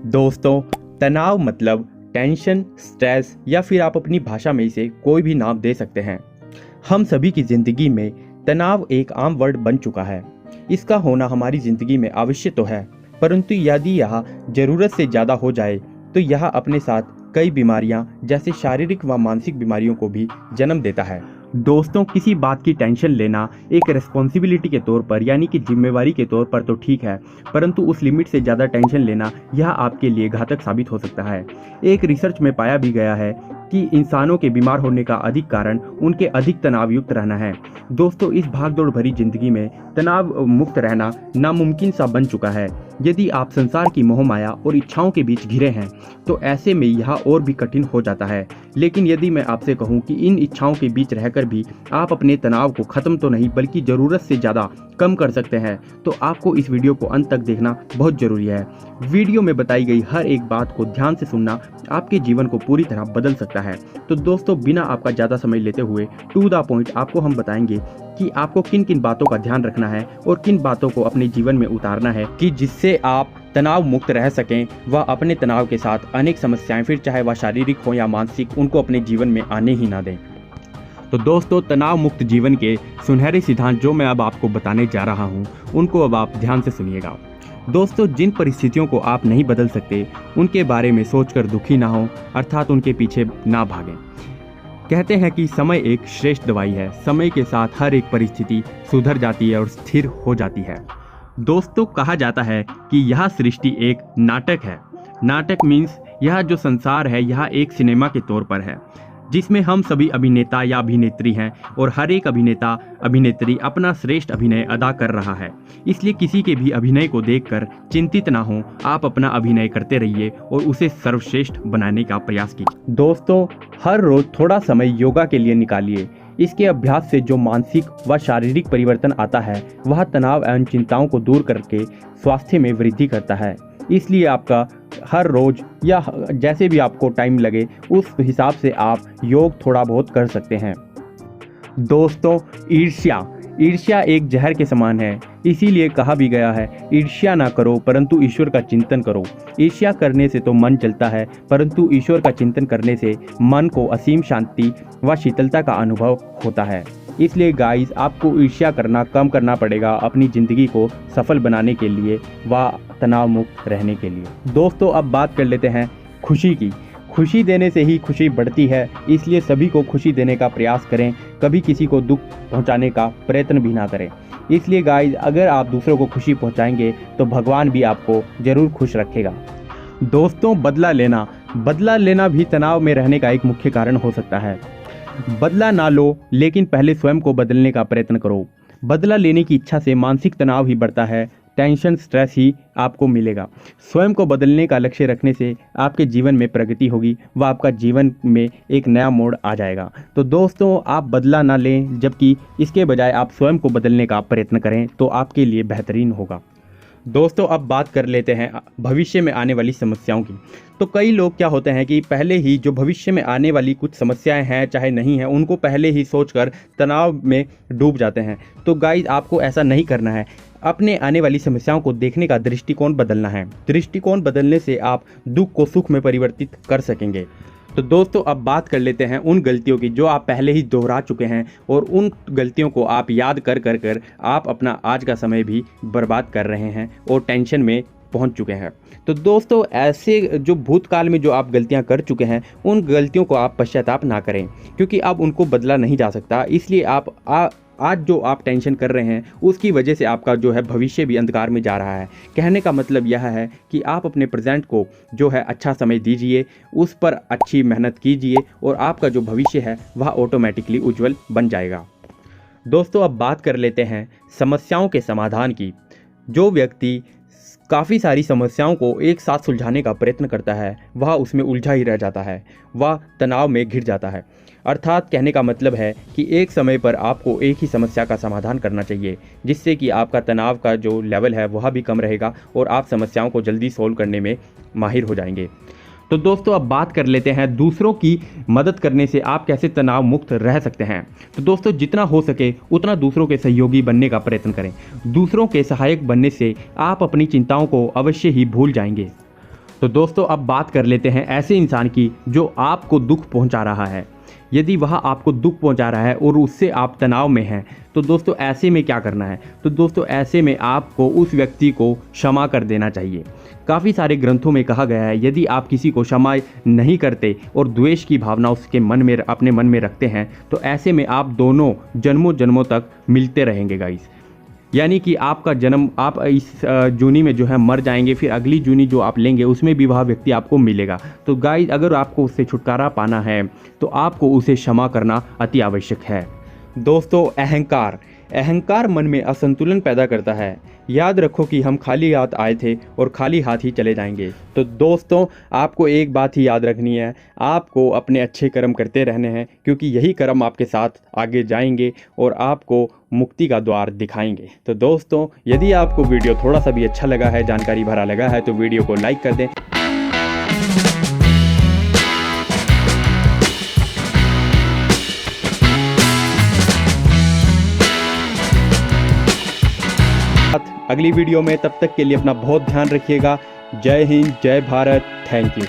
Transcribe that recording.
दोस्तों, तनाव मतलब टेंशन, स्ट्रेस या फिर आप अपनी भाषा में इसे कोई भी नाम दे सकते हैं। हम सभी की ज़िंदगी में तनाव एक आम वर्ड बन चुका है। इसका होना हमारी ज़िंदगी में आवश्यक तो है, परंतु यदि यह ज़रूरत से ज़्यादा हो जाए तो यह अपने साथ कई बीमारियां जैसे शारीरिक व मानसिक बीमारियों को भी जन्म देता है। दोस्तों, किसी बात की टेंशन लेना एक रिस्पॉन्सिबिलिटी के तौर पर यानी कि जिम्मेवारी के तौर पर तो ठीक है, परंतु उस लिमिट से ज़्यादा टेंशन लेना यह आपके लिए घातक साबित हो सकता है। एक रिसर्च में पाया भी गया है कि इंसानों के बीमार होने का अधिक कारण उनके अधिक तनाव युक्त रहना है। दोस्तों, इस भागदौड़ भरी जिंदगी में तनाव मुक्त रहना नामुमकिन सा बन चुका है। यदि आप संसार की मोहमाया और इच्छाओं के बीच घिरे हैं तो ऐसे में यह और भी कठिन हो जाता है। लेकिन यदि मैं आपसे कहूं कि इन इच्छाओं के बीच रहकर भी आप अपने तनाव को खत्म तो नहीं बल्कि ज़रूरत से ज़्यादा कम कर सकते हैं, तो आपको इस वीडियो को अंत तक देखना बहुत ज़रूरी है। वीडियो में बताई गई हर एक बात को ध्यान से सुनना आपके जीवन को पूरी तरह बदल सकता है। तो दोस्तों, बिना आपका ज़्यादा समय लेते हुए टू द पॉइंट आपको हम बताएंगे कि आपको किन किन बातों का ध्यान रखना है और किन बातों को अपने जीवन में उतारना है कि जिससे आप तनाव मुक्त रह सकें व अपने तनाव के साथ अनेक समस्याएं, फिर चाहे वह शारीरिक हो या मानसिक, उनको अपने जीवन में आने ही ना दें। तो दोस्तों, तनाव मुक्त जीवन के सुनहरे सिद्धांत जो मैं अब आपको बताने जा रहा हूं, उनको अब आप ध्यान से सुनिएगा। दोस्तों, जिन परिस्थितियों को आप नहीं बदल सकते उनके बारे में सोचकर दुखी ना हो, अर्थात उनके पीछे ना भागें। कहते हैं कि समय एक श्रेष्ठ दवाई है। समय के साथ हर एक परिस्थिति सुधर जाती है और स्थिर हो जाती है। दोस्तों, कहा जाता है कि यह सृष्टि एक नाटक है। नाटक मीन्स यह जो संसार है यह एक सिनेमा के तौर पर है जिसमें हम सभी अभिनेता या अभिनेत्री हैं और हर एक अभिनेता अभिनेत्री अपना श्रेष्ठ अभिनय अदा कर रहा है। इसलिए किसी के भी अभिनय को देखकर चिंतित ना हो, आप अपना अभिनय करते रहिए और उसे सर्वश्रेष्ठ बनाने का प्रयास कीजिए। दोस्तों, हर रोज थोड़ा समय योगा के लिए निकालिए। इसके अभ्यास से जो मानसिक व शारीरिक परिवर्तन आता है वह तनाव एवं चिंताओं को दूर करके स्वास्थ्य में वृद्धि करता है। इसलिए आपका हर रोज या जैसे भी आपको टाइम लगे उस हिसाब से आप योग थोड़ा बहुत कर सकते हैं। दोस्तों, ईर्ष्या एक जहर के समान है। इसीलिए कहा भी गया है, ईर्ष्या ना करो परंतु ईश्वर का चिंतन करो। ईर्ष्या करने से तो मन चलता है, परंतु ईश्वर का चिंतन करने से मन को असीम शांति व शीतलता का अनुभव होता है। इसलिए गाइस, आपको ईर्ष्या करना कम करना पड़ेगा अपनी ज़िंदगी को सफल बनाने के लिए व तनाव मुक्त रहने के लिए। दोस्तों, अब बात कर लेते हैं खुशी की। खुशी देने से ही खुशी बढ़ती है, इसलिए सभी को खुशी देने का प्रयास करें। कभी किसी को दुख पहुंचाने का प्रयत्न भी ना करें। इसलिए गाइस, अगर आप दूसरों को खुशी पहुंचाएंगे तो भगवान भी आपको ज़रूर खुश रखेगा। दोस्तों, बदला लेना भी तनाव में रहने का एक मुख्य कारण हो सकता है। बदला ना लो, लेकिन पहले स्वयं को बदलने का प्रयत्न करो। बदला लेने की इच्छा से मानसिक तनाव ही बढ़ता है, टेंशन, स्ट्रेस ही आपको मिलेगा। स्वयं को बदलने का लक्ष्य रखने से आपके जीवन में प्रगति होगी व आपका जीवन में एक नया मोड़ आ जाएगा। तो दोस्तों, आप बदला ना लें, जबकि इसके बजाय आप स्वयं को बदलने का प्रयत्न करें तो आपके लिए बेहतरीन होगा। दोस्तों, अब बात कर लेते हैं भविष्य में आने वाली समस्याओं की। तो कई लोग क्या होते हैं कि पहले ही जो भविष्य में आने वाली कुछ समस्याएं हैं चाहे नहीं हैं, उनको पहले ही सोचकर तनाव में डूब जाते हैं। तो गाइस, आपको ऐसा नहीं करना है। अपने आने वाली समस्याओं को देखने का दृष्टिकोण बदलना है। दृष्टिकोण बदलने से आप दुख को सुख में परिवर्तित कर सकेंगे। तो दोस्तों, अब बात कर लेते हैं उन गलतियों की जो आप पहले ही दोहरा चुके हैं और उन गलतियों को आप याद कर आप अपना आज का समय भी बर्बाद कर रहे हैं और टेंशन में पहुंच चुके हैं। तो दोस्तों, ऐसे जो भूतकाल में जो आप गलतियां कर चुके हैं उन गलतियों को आप पश्चाताप ना करें, क्योंकि अब उनको बदला नहीं जा सकता। इसलिए आप आज जो आप टेंशन कर रहे हैं उसकी वजह से आपका जो है भविष्य भी अंधकार में जा रहा है। कहने का मतलब यह है कि आप अपने प्रेजेंट को जो है अच्छा समय दीजिए, उस पर अच्छी मेहनत कीजिए और आपका जो भविष्य है वह ऑटोमेटिकली उज्जवल बन जाएगा। दोस्तों, अब बात कर लेते हैं समस्याओं के समाधान की। जो व्यक्ति काफ़ी सारी समस्याओं को एक साथ सुलझाने का प्रयत्न करता है वह उसमें उलझा ही रह जाता है, वह तनाव में घिर जाता है। अर्थात कहने का मतलब है कि एक समय पर आपको एक ही समस्या का समाधान करना चाहिए, जिससे कि आपका तनाव का जो लेवल है वह भी कम रहेगा और आप समस्याओं को जल्दी सॉल्व करने में माहिर हो जाएंगे। तो दोस्तों, अब बात कर लेते हैं दूसरों की मदद करने से आप कैसे तनाव मुक्त रह सकते हैं। तो दोस्तों, जितना हो सके उतना दूसरों के सहयोगी बनने का प्रयत्न करें। दूसरों के सहायक बनने से आप अपनी चिंताओं को अवश्य ही भूल जाएंगे। तो दोस्तों अब बात कर लेते हैं ऐसे इंसान की जो आपको दुख पहुंचा रहा है। यदि वह आपको दुख पहुंचा रहा है और उससे आप तनाव में हैं, तो दोस्तों ऐसे में क्या करना है? तो दोस्तों ऐसे में आपको उस व्यक्ति को क्षमा कर देना चाहिए। काफ़ी सारे ग्रंथों में कहा गया है यदि आप किसी को क्षमा नहीं करते और द्वेष की भावना उसके मन में अपने मन में रखते हैं, तो ऐसे में आप दोनों जन्मों जन्मों तक मिलते रहेंगे गाइस। यानी कि आपका जन्म आप इस जूनी में जो है मर जाएंगे, फिर अगली जूनी जो आप लेंगे उसमें भी वह व्यक्ति आपको मिलेगा। तो गाइस अगर आपको उससे छुटकारा पाना है तो आपको उसे क्षमा करना अति आवश्यक है। दोस्तों अहंकार मन में असंतुलन पैदा करता है। याद रखो कि हम खाली हाथ आए थे और खाली हाथ ही चले जाएंगे। तो दोस्तों आपको एक बात ही याद रखनी है, आपको अपने अच्छे कर्म करते रहने हैं, क्योंकि यही कर्म आपके साथ आगे जाएंगे और आपको मुक्ति का द्वार दिखाएंगे। तो दोस्तों यदि आपको वीडियो थोड़ा सा भी अच्छा लगा है, जानकारी भरा लगा है, तो वीडियो को लाइक कर दें। अगली वीडियो में, तब तक के लिए अपना बहुत ध्यान रखिएगा। जय हिंद, जय भारत, थैंक यू।